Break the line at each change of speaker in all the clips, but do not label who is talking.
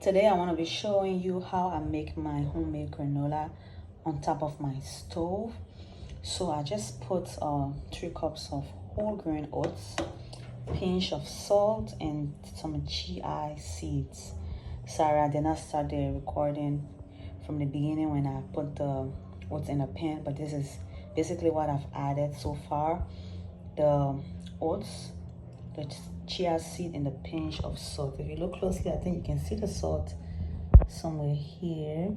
Today I want to be showing you how I make my homemade granola on top of my stove. So I just put 3 cups of whole grain oats, pinch of salt, and some chia seeds. Sorry, I did not start the recording from the beginning when I put the oats in a pan, but this is basically what I've added so far. The oats, the chia seed, and the pinch of salt. If you look closely, I think you can see the salt somewhere here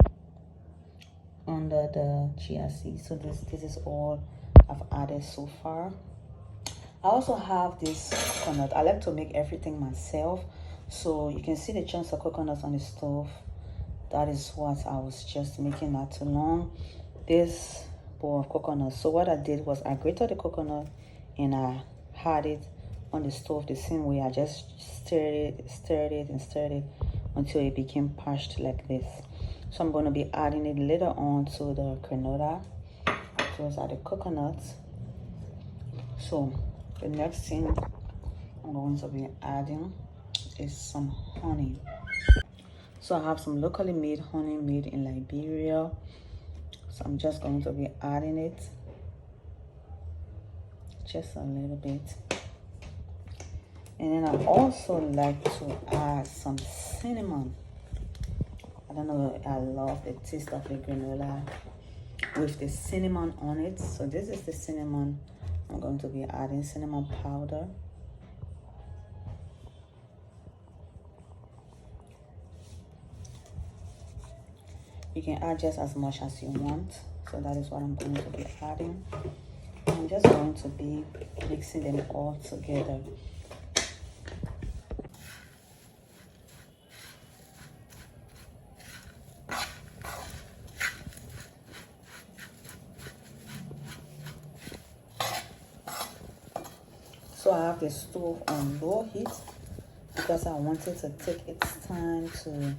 under the chia seed. So this is all I've added so far. I also have this coconut. I like to make everything myself, so you can see the chunks of coconut on the stove. That is what I was just making not too long. This bowl of coconut. So what I did was I grated the coconut and I had it on the stove the same way. I just stirred it until it became parched like this. So I'm going to be adding it later on to the granola. Those are the coconuts. So the next thing I'm going to be adding is some honey. So I have some locally made honey made in Liberia. So I'm just going to be adding it just a little bit. And then I also like to add some cinnamon. I don't know, I love the taste of the granola with the cinnamon on it. So this is the cinnamon. I'm going to be adding cinnamon powder. You can add just as much as you want. So that is what I'm going to be adding. I'm just going to be mixing them all together. So I have the stove on low heat because I wanted to take its time to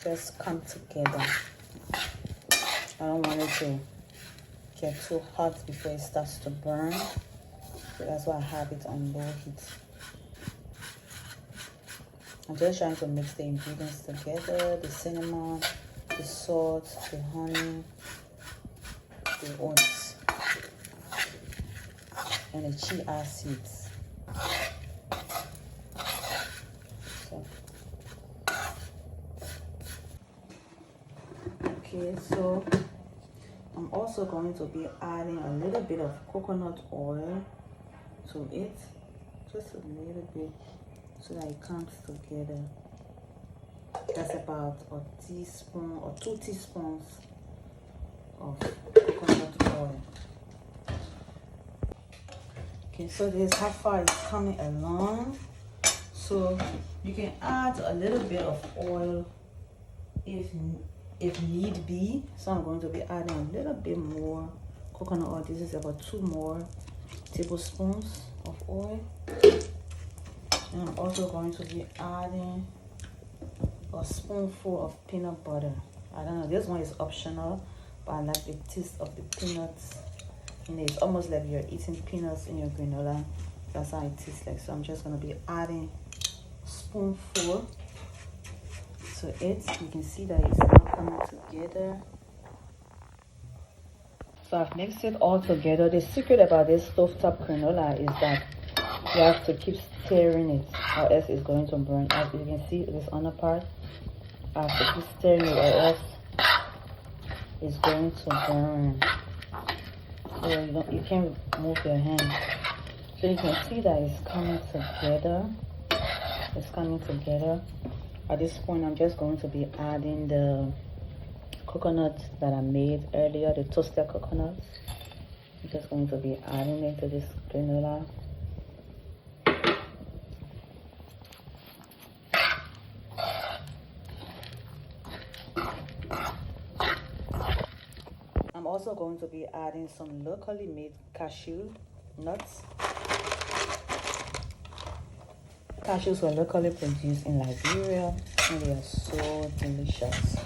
just come together. I don't want it to get too hot before it starts to burn. So that's why I have it on low heat. I'm just trying to mix the ingredients together, the cinnamon, the salt, the honey, the oats, and the chia seeds. Okay, so I'm also going to be adding a little bit of coconut oil to it, just a little bit, so that it comes together. That's about a teaspoon or 2 teaspoons of coconut oil. Okay, so this is how far it's coming along. So you can add a little bit of oil if need be. So I'm going to be adding a little bit more coconut oil. This is about 2 more tablespoons of oil. And I'm also going to be adding a spoonful of peanut butter. I don't know, this one is optional, but I like the taste of the peanuts. And it's almost like you're eating peanuts in your granola. That's how it tastes like. So I'm just going to be adding a spoonful to it. You can see that it's now coming together. So I've mixed it all together. The secret about this stovetop granola is that you have to keep stirring it, or else it's going to burn. As you can see, this under part, I have to keep stirring it, or else it's going to burn. So you can't move your hand. So you can see that it's coming together. It's coming together. At this point, I'm just going to be adding the coconut that I made earlier, the toasted coconuts. I'm just going to be adding it to this granola. I'm also going to be adding some locally made cashew nuts. Cashews were locally produced in Liberia and they are so delicious.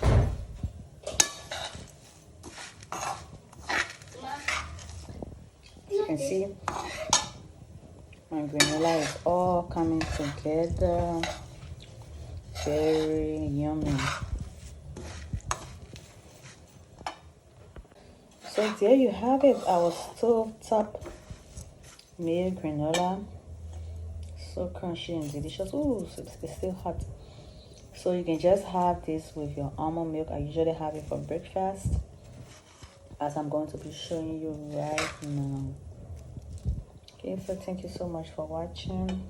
You can see my granola is all coming together. very yummy. So there you have it, our stovetop made granola. So crunchy and delicious. Ooh, so it's still hot. So you can just have this with your almond milk. I usually have it for breakfast, as I'm going to be showing you right now. Okay, so thank you so much for watching.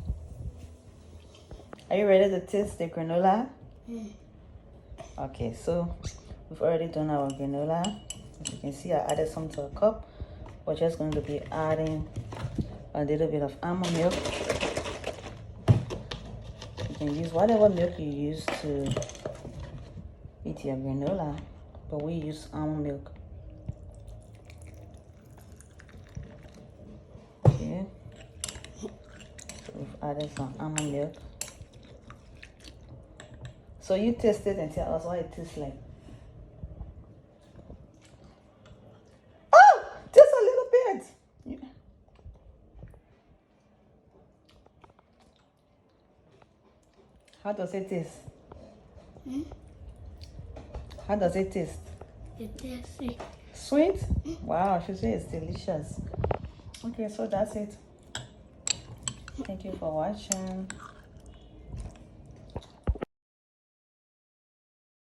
Are you ready to taste the granola? Okay, so we've already done our granola. As you can see, I added some to a cup. We're just going to be adding a little bit of almond milk. You can use whatever milk you use to eat your granola, but we use almond milk. Okay, so we've added some almond milk. So you taste it and tell us what it tastes like. Oh, just a little bit. How does it taste? How does it taste?
It tastes sweet.
Sweet? Wow, she says it's delicious. Okay, so that's it. Thank you for watching.